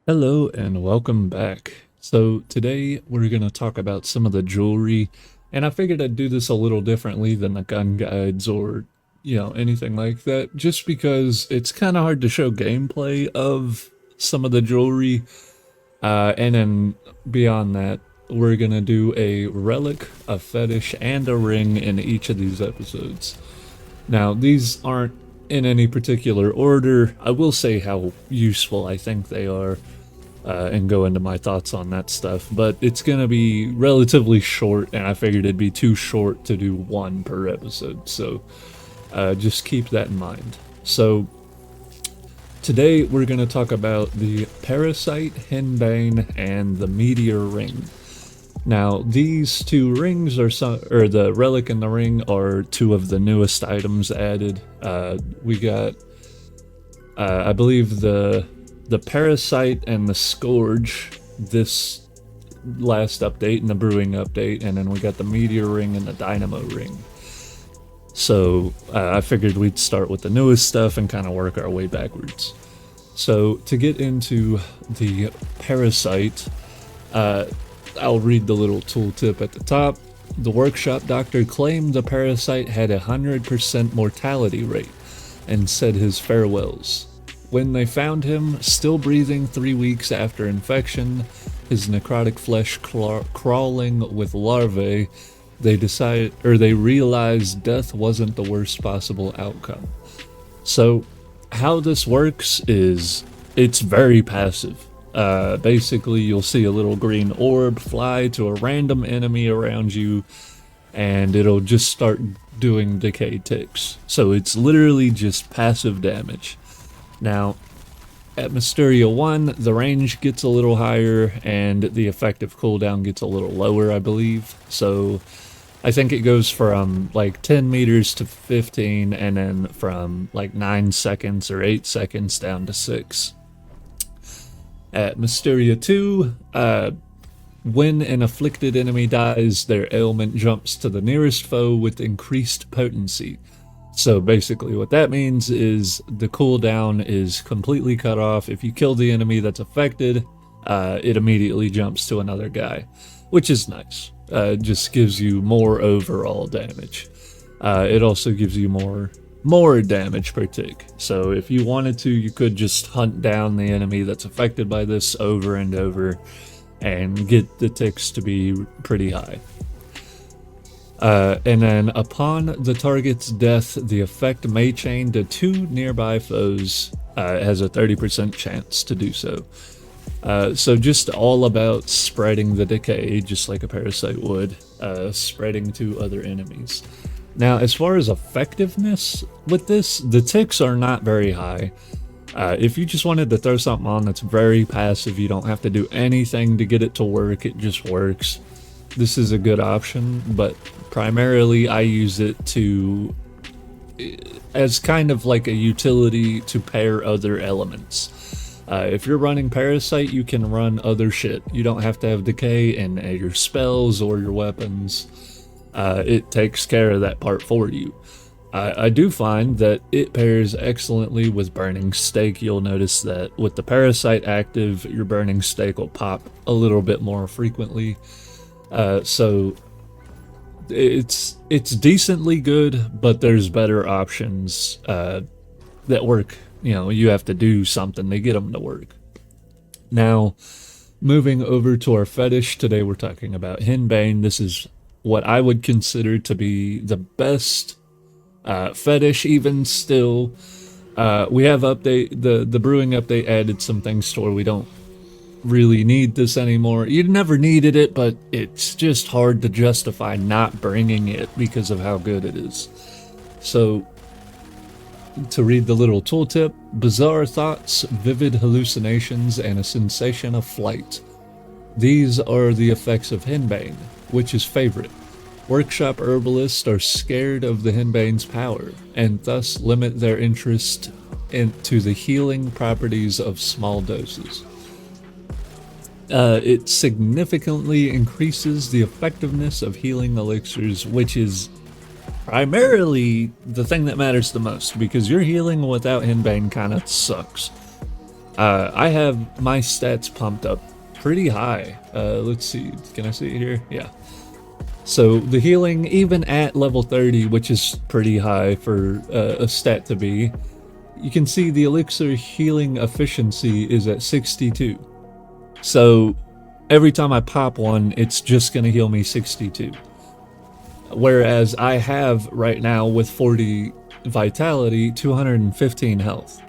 Hello and welcome back. So today we're going to talk about some of the jewelry, and I figured I'd do this a little differently than the gun guides or, anything like that, just because it's kind of hard to show gameplay of some of the jewelry. And then beyond that, we're going to do a relic, a fetish, and a ring in each of these episodes. Now, these aren't in any particular order. I will say how useful I think they are, and go into my thoughts on that stuff, but it's going to be relatively short, and I figured it'd be too short to do one per episode, so just keep that in mind. So, today we're going to talk about the Parasite, Henbane, and the Meteor ring. Now, these two rings are the relic and the ring are two of the newest items added. We got, I believe, the Parasite and the Scourge this last update and the Brewing update, and then we got the Meteor ring and the Dynamo ring. So I figured we'd start with the newest stuff and kind of work our way backwards. So to get into the Parasite, I'll read the little tooltip at the top. The workshop doctor claimed the Parasite had a 100% mortality rate and said his farewells. When they found him, still breathing 3 weeks after infection, his necrotic flesh crawling with larvae, they realized death wasn't the worst possible outcome. So, how this works is, it's very passive. Basically, you'll see a little green orb fly to a random enemy around you, and it'll just start doing decay ticks. So it's literally just passive damage. Now, at Mysteria 1, the range gets a little higher, and the effective cooldown gets a little lower, I believe. So I think it goes from like 10 meters to 15, and then from like 9 seconds or 8 seconds down to 6. At Mysteria 2, when an afflicted enemy dies, their ailment jumps to the nearest foe with increased potency. So basically what that means is the cooldown is completely cut off. If you kill the enemy that's affected, it immediately jumps to another guy, which is nice. Just gives you more overall damage. It also gives you more damage per tick. So if you wanted to, you could just hunt down the enemy that's affected by this over and over and get the ticks to be pretty high. And then upon the target's death, the effect may chain to 2 nearby foes. It has a 30% chance to do so. So just all about spreading the decay, just like a parasite would, spreading to other enemies. Now, as far as effectiveness with this, the ticks are not very high. If you just wanted to throw something on that's very passive, you don't have to do anything to get it to work, it just works. This is a good option, but primarily I use it as kind of like a utility to pair other elements. If you're running Parasite, you can run other shit. You don't have to have decay in your spells or your weapons. It takes care of that part for you. I do find that it pairs excellently with Burning Stake. You'll notice that with the Parasite active, your Burning Stake will pop a little bit more frequently. So it's decently good, but there's better options that work. You have to do something to get them to work. Now, moving over to our fetish, today we're talking about Henbane. This is what I would consider to be the best fetish, even still. We have the brewing update added some things to where we don't really need this anymore. You never needed it, but it's just hard to justify not bringing it because of how good it is. So, to read the little tooltip: bizarre thoughts, vivid hallucinations, and a sensation of flight. These are the effects of Henbane, which is favorite. Workshop herbalists are scared of the Henbane's power, and thus limit their interest into the healing properties of small doses. It significantly increases the effectiveness of healing elixirs, which is primarily the thing that matters the most, because your healing without Henbane kind of sucks. I have my stats pumped up pretty high. Let's see, can I see it here? Yeah. So the healing, even at level 30, which is pretty high for a stat to be, you can see the elixir healing efficiency is at 62. So every time I pop one, it's just gonna heal me 62. Whereas I have right now with 40 vitality, 215 health.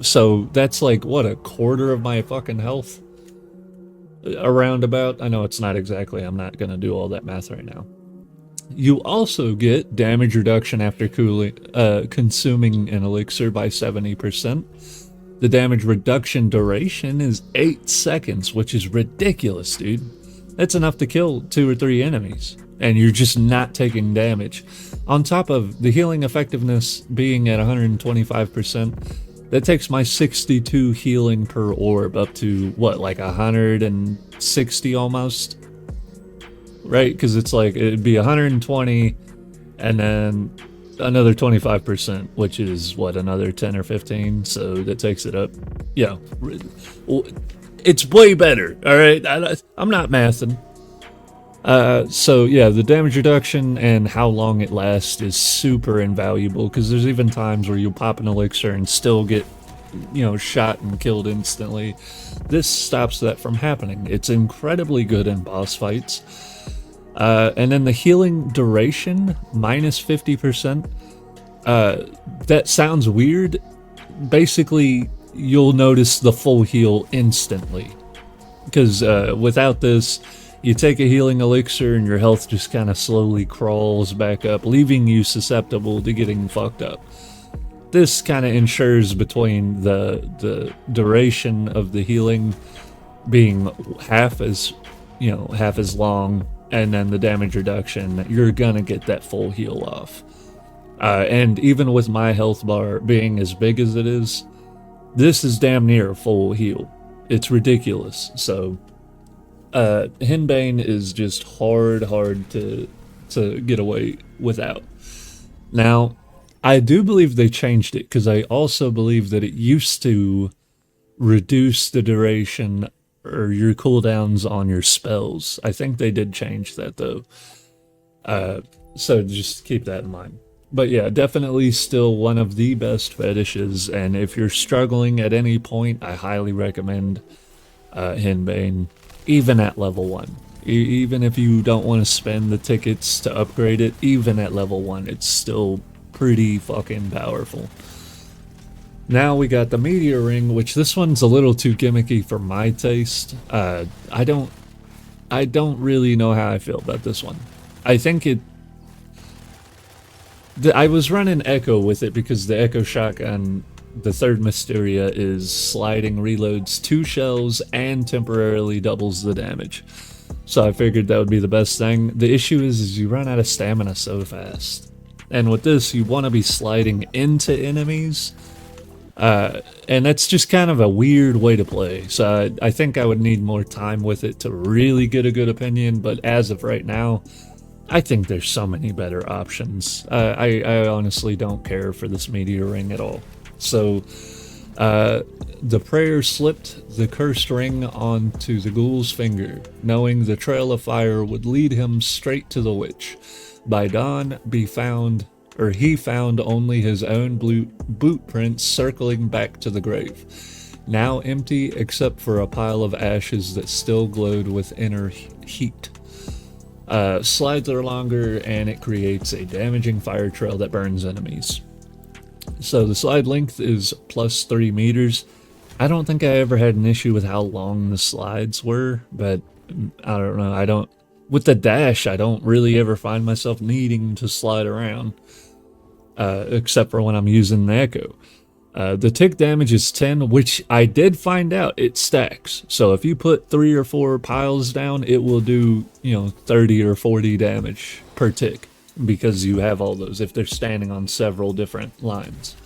So that's like, what, a quarter of my fucking health? Around about. I know it's not exactly, I'm not gonna do all that math right now. You also get damage reduction after consuming an elixir by 70%. The damage reduction duration is 8 seconds, which is ridiculous, dude. That's enough to kill 2 or 3 enemies, and you're just not taking damage. On top of the healing effectiveness being at 125%, that takes my 62 healing per orb up to, what, like 160 almost? Right? Because it's like, it'd be 120, and then another 25%, which is, what, another 10 or 15? So that takes it up. Yeah. It's way better, alright? I'm not mathing. So yeah, the damage reduction and how long it lasts is super invaluable, because there's even times where you'll pop an elixir and still get, you know, shot and killed instantly. This stops that from happening. It's incredibly good in boss fights. And then the healing duration, minus 50%. That sounds weird. Basically, you'll notice the full heal instantly. Because without this, you take a healing elixir and your health just kind of slowly crawls back up, leaving you susceptible to getting fucked up. This kind of ensures between the duration of the healing being half as long, and then the damage reduction, you're gonna get that full heal off. And even with my health bar being as big as it is, this is damn near a full heal. It's ridiculous. So Henbane is just hard to get away without. Now, I do believe they changed it, because I also believe that it used to reduce the duration or your cooldowns on your spells. I think they did change that though. So just keep that in mind. But yeah, definitely still one of the best fetishes, and if you're struggling at any point, I highly recommend Henbane. Even at level 1. Even if you don't want to spend the tickets to upgrade it, even at level 1, it's still pretty fucking powerful. Now we got the Meteor ring, which this one's a little too gimmicky for my taste. I don't really know how I feel about this one. I think I was running Echo with it because the Echo shotgun, the third Mysteria, is sliding reloads 2 shells and temporarily doubles the damage. So I figured that would be the best thing. The issue is you run out of stamina so fast. And with this, you want to be sliding into enemies. And that's just kind of a weird way to play. So I think I would need more time with it to really get a good opinion. But as of right now, I think there's so many better options. I honestly don't care for this Meteor ring at all. So, the prayer slipped the cursed ring onto the ghoul's finger, knowing the trail of fire would lead him straight to the witch. By dawn, he found only his own boot prints circling back to the grave, now empty except for a pile of ashes that still glowed with inner heat. Slides are longer, and it creates a damaging fire trail that burns enemies. So the slide length is plus 3 meters. I don't think I ever had an issue with how long the slides were, but I don't know. With the dash, I don't really ever find myself needing to slide around, except for when I'm using the Echo. The tick damage is 10, which I did find out it stacks. So if you put 3 or 4 piles down, it will do, 30 or 40 damage per tick, because you have all those if they're standing on several different lines.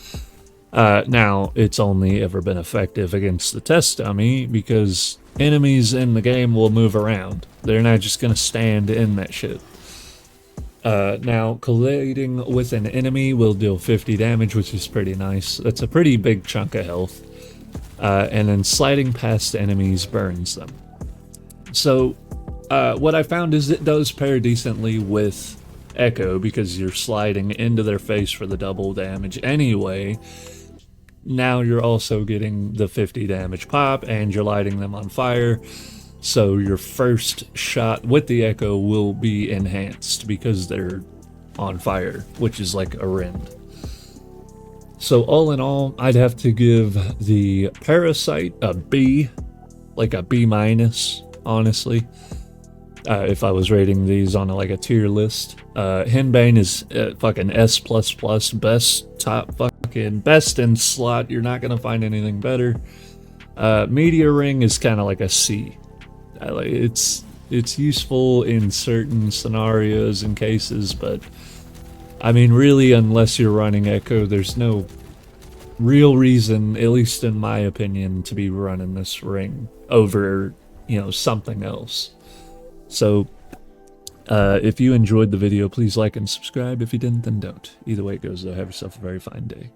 Now, it's only ever been effective against the test dummy because enemies in the game will move around. They're not just going to stand in that shit. Now, colliding with an enemy will deal 50 damage, which is pretty nice. That's a pretty big chunk of health. and then sliding past enemies burns them. So what I found is it does pair decently with Echo because you're sliding into their face for the double damage anyway. Now you're also getting the 50 damage pop and you're lighting them on fire. So your first shot with the Echo will be enhanced because they're on fire, which is like a rend. So all in all, I'd have to give the Parasite a B, like a B minus, honestly. If I was rating these on like a tier list. Henbane is fucking S++, best top fucking best in slot. You're not gonna find anything better. Meteor ring is kind of like a C. It's useful in certain scenarios and cases, but I mean, really, unless you're running Echo, there's no real reason, at least in my opinion, to be running this ring over, you know, something else. So, if you enjoyed the video, please like and subscribe. If you didn't, then don't. Either way it goes, though, have yourself a very fine day.